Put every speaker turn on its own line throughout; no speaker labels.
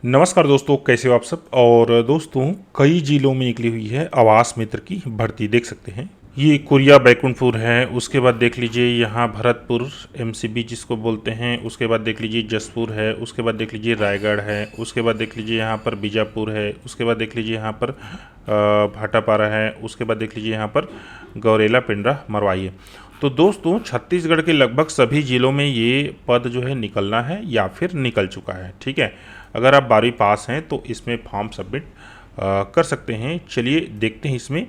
नमस्कार दोस्तों, कैसे हो आप सब। और दोस्तों, कई जिलों में निकली हुई है आवास मित्र की भर्ती, देख सकते हैं। ये कोरिया बैकुंठपुर है, उसके बाद देख लीजिए यहाँ भरतपुर एमसीबी जिसको बोलते हैं, उसके बाद देख लीजिए जसपुर है, उसके बाद देख लीजिए रायगढ़ है, उसके बाद देख लीजिए यहाँ पर बीजापुर है, उसके बाद देख लीजिए यहाँ पर भाटापारा है, उसके बाद देख लीजिए यहाँ पर गौरेला पिंडरा मरवाई है। तो दोस्तों, छत्तीसगढ़ के लगभग सभी जिलों में ये पद जो है निकलना है या फिर निकल चुका है। ठीक है, अगर आप 12वीं पास हैं तो इसमें फॉर्म सबमिट कर सकते हैं। चलिए देखते हैं इसमें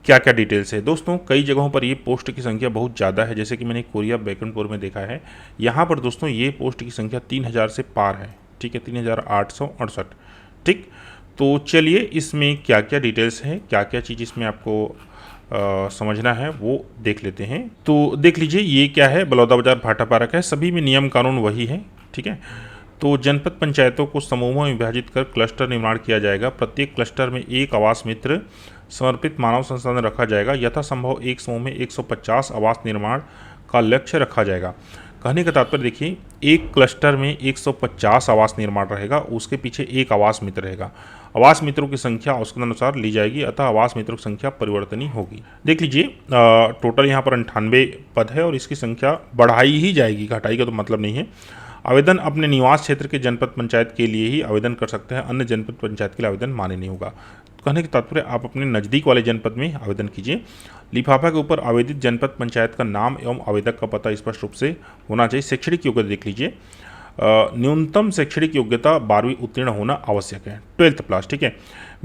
क्या क्या डिटेल्स है। दोस्तों, कई जगहों पर ये पोस्ट की संख्या बहुत ज़्यादा है, जैसे कि मैंने कोरिया बैकुंठपुर में देखा है। यहाँ पर दोस्तों ये पोस्ट की संख्या 3000 से पार है। ठीक है, 3868। ठीक, तो चलिए इसमें क्या क्या डिटेल्स है, क्या क्या चीज़ इसमें आपको समझना है वो देख लेते हैं। तो देख लीजिए ये क्या है, बलौदाबाजार भाटापारा का है। सभी में नियम कानून वही है। ठीक है, तो जनपद पंचायतों को समूहों में विभाजित कर क्लस्टर निर्माण किया जाएगा। प्रत्येक क्लस्टर में एक आवास मित्र समर्पित मानव संसाधन रखा जाएगा। यथासंभव एक समूह में 150 आवास निर्माण का लक्ष्य रखा जाएगा। कहने का तात्पर्य देखिए, एक क्लस्टर में 150 आवास निर्माण रहेगा, उसके पीछे एक आवास मित्र रहेगा। आवास मित्रों की संख्या उसके अनुसार ली जाएगी, अतः आवास मित्रों की संख्या परिवर्तनीय होगी। देख लीजिए टोटल यहाँ पर 98 पद है और इसकी संख्या बढ़ाई ही जाएगी, घटाई का तो मतलब नहीं है। आवेदन अपने निवास क्षेत्र के जनपद पंचायत के लिए ही आवेदन कर सकते हैं, अन्य जनपद पंचायत के लिए आवेदन मान्य नहीं होगा। कहने का तात्पर्य आप अपने नज़दीक वाले जनपद में आवेदन कीजिए। लिफाफा के ऊपर आवेदित जनपद पंचायत का नाम एवं आवेदक का पता स्पष्ट रूप से होना चाहिए। शैक्षणिक योग्यता देख लीजिए, न्यूनतम शैक्षणिक योग्यता 12वीं उत्तीर्ण होना आवश्यक है, 12th प्लस। ठीक है,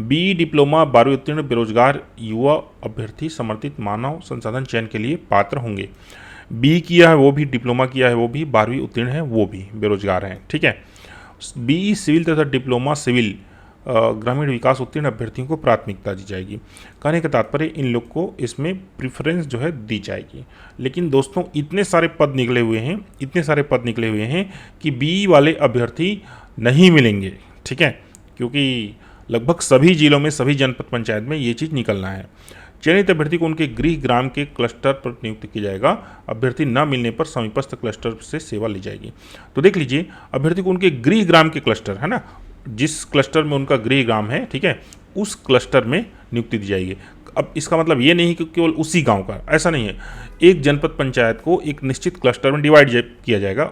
बी डिप्लोमा 12वीं उत्तीर्ण बेरोजगार युवा अभ्यर्थी समर्थित मानव संसाधन चयन के लिए पात्र होंगे। बी किया है वो भी, डिप्लोमा किया है वो भी, 12वीं उत्तीर्ण है वो भी बेरोजगार हैं। ठीक है, बी सिविल तथा डिप्लोमा सिविल ग्रामीण विकास उत्तीर्ण अभ्यर्थियों को प्राथमिकता दी जाएगी। कहने का तात्पर्य इन लोग को इसमें प्रेफरेंस जो है दी जाएगी। लेकिन दोस्तों, इतने सारे पद निकले हुए हैं, इतने सारे पद निकले हुए हैं कि बी वाले अभ्यर्थी नहीं मिलेंगे। ठीक है, क्योंकि लगभग सभी जिलों में, सभी जनपद पंचायत में ये चीज़ निकलना है। चयनित अभ्यर्थी को उनके गृह ग्राम के क्लस्टर पर नियुक्त किया जाएगा। अभ्यर्थी न मिलने पर समीपस्थ क्लस्टर से सेवा ली जाएगी। तो देख लीजिए, अभ्यर्थी को उनके गृह ग्राम के क्लस्टर है ना, जिस क्लस्टर में उनका गृह ग्राम है, ठीक है, उस क्लस्टर में नियुक्ति दी जाएगी। अब इसका मतलब ये नहीं कि केवल उसी गांव का, ऐसा नहीं है। एक जनपद पंचायत को एक निश्चित क्लस्टर में डिवाइड किया जाएगा।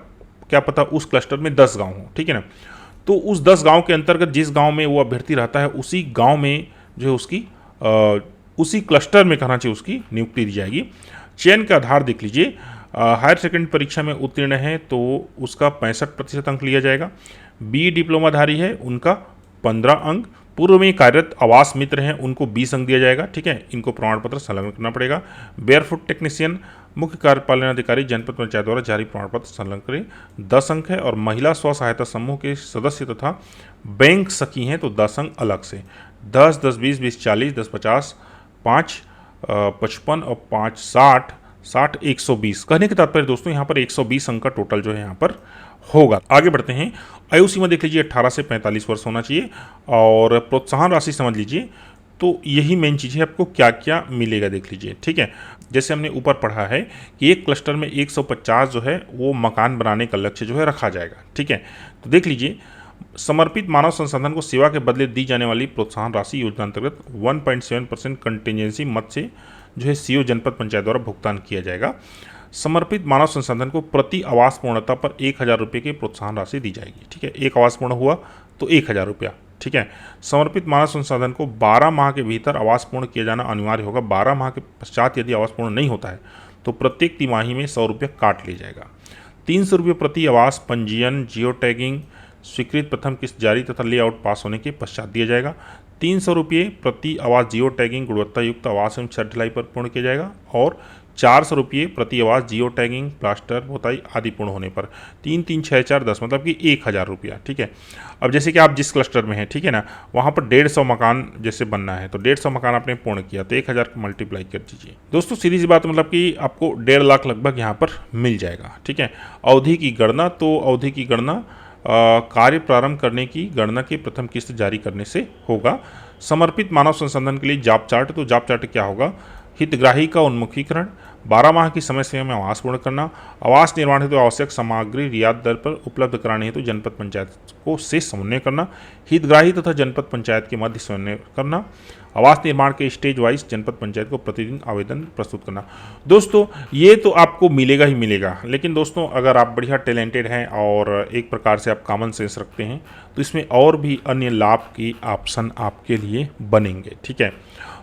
क्या पता उस क्लस्टर में 10 गाँव हो, ठीक है ना, तो उस 10 गाँव के अंतर्गत जिस गाँव में वो अभ्यर्थी रहता है, उसी गाँव में जो है उसकी उसी क्लस्टर में कहना चाहिए उसकी नियुक्ति दी जाएगी। चयन का आधार देख लीजिए, हायर सेकेंडरी परीक्षा में उत्तीर्ण है तो उसका 65% अंक लिया जाएगा। बी डिप्लोमाधारी है उनका 15 अंक। पूर्व में कार्यरत आवास मित्र हैं उनको 20 अंक दिया जाएगा। ठीक है, इनको प्रमाण पत्र संलग्न करना पड़ेगा। बेयरफुट टेक्नीशियन मुख्य कार्यपालन अधिकारी जनपद पंचायत द्वारा जारी प्रमाण पत्र संलग्न करें, 10 अंक है। और महिला स्व सहायता समूह के सदस्य तथा बैंक सखी हैं तो 10 अंक अलग से। 10, 10, 20, 20, 40, 10, 50, 5, 55 और 5, 60, 60, 120। कहने के तात्पर्य दोस्तों, यहाँ पर 120 अंक का टोटल जो है यहाँ पर होगा। आगे बढ़ते हैं। आयु सीमा देख लीजिए, 18 से 45 वर्ष होना चाहिए। और प्रोत्साहन राशि समझ लीजिए, तो यही मेन चीज़ है, आपको क्या क्या मिलेगा देख लीजिए। ठीक है, जैसे हमने ऊपर पढ़ा है कि एक क्लस्टर में 150 जो है वो मकान बनाने का लक्ष्य जो है रखा जाएगा। ठीक है, तो देख लीजिए, समर्पित मानव संसाधन को सेवा के बदले दी जाने वाली प्रोत्साहन राशि योजना अंतर्गत 1.7% कंटिजेंसी मद से जो है सीओ जनपद पंचायत द्वारा भुगतान किया जाएगा। समर्पित मानव संसाधन को प्रति आवास पूर्णता पर 1000 रुपये की प्रोत्साहन राशि दी जाएगी। ठीक है, एक आवास पूर्ण हुआ तो 1000 रुपया। ठीक है, समर्पित मानव संसाधन को 12 माह के भीतर आवास पूर्ण किया जाना अनिवार्य होगा। 12 माह के पश्चात यदि आवास पूर्ण नहीं होता है तो प्रत्येक तिमाही में 100 रुपये काट लिया जाएगा। 300 रुपये प्रति आवास पंजीयन, जियो टैगिंग, स्वीकृत प्रथम किस्त जारी तथा लेआउट पास होने के पश्चात दिया जाएगा। 300 रुपये प्रति आवास जियो टैगिंग गुणवत्ता युक्त आवास एवं छत ढलाई पर पूर्ण किया जाएगा। और 400 रुपये प्रति आवास जियो टैगिंग, प्लास्टर, पोताई आदि पूर्ण होने पर। 3, 3, 6, 4, 10 मतलब कि 1000 रुपया। ठीक है, अब जैसे कि आप जिस क्लस्टर में हैं, ठीक है ना, वहाँ पर 150 मकान जैसे बनना है तो 150 मकान आपने पूर्ण किया तो 1000 मल्टीप्लाई कर दीजिए। दोस्तों, सीधी सी बात, मतलब कि आपको 1.5 लाख लगभग यहाँ पर मिल जाएगा। ठीक है, अवधि की गणना, तो अवधि की गणना कार्य प्रारंभ करने की गणना की प्रथम किस्त जारी करने से होगा। समर्पित मानव संसाधन के लिए जॉब चार्ट, तो जॉब चार्ट क्या होगा, हितग्राही का उन्मुखीकरण, 12 माह की समय सीमा में आवास पूर्ण करना, आवास निर्माण हेतु आवश्यक सामग्री रियायत दर पर उपलब्ध कराने हेतु जनपद पंचायत को से समन्वय करना, हितग्राही तथा जनपद पंचायत के मध्य समन्वय करना, आवास निर्माण के स्टेज वाइज जनपद पंचायत को प्रतिदिन आवेदन प्रस्तुत करना। दोस्तों ये तो आपको मिलेगा ही मिलेगा, लेकिन दोस्तों अगर आप बढ़िया टैलेंटेड हैं और एक प्रकार से आप कॉमन सेंस रखते हैं तो इसमें और भी अन्य लाभ की ऑप्शन आपके लिए बनेंगे। ठीक है,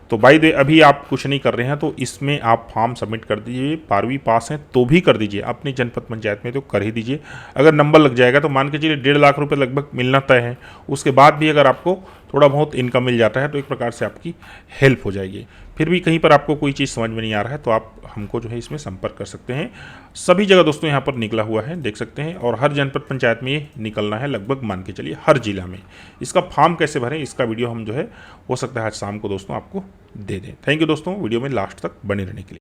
तो बाय द अभी आप कुछ नहीं कर रहे हैं तो इसमें आप फॉर्म सबमिट कर दीजिए। 12वीं पास हैं तो भी कर दीजिए, अपनी जनपद पंचायत में तो कर ही दीजिए। अगर नंबर लग जाएगा तो मान के चलिए 1.5 लाख रुपए लगभग मिलना तय है। उसके बाद भी अगर आपको थोड़ा बहुत इनकम मिल जाता है तो एक प्रकार से आपकी हेल्प हो जाएगी। फिर भी कहीं पर आपको कोई चीज़ समझ में नहीं आ रहा है तो आप हमको जो है इसमें संपर्क कर सकते हैं। सभी जगह दोस्तों यहाँ पर निकला हुआ है, देख सकते हैं, और हर जनपद पंचायत में ये निकलना है, लगभग मान के चलिए हर जिला में। इसका फॉर्म कैसे भरें इसका वीडियो हम जो है हो सकता है आज शाम को दोस्तों आपको दे दें। थैंक यू दोस्तों वीडियो में लास्ट तक बने रहने के लिए।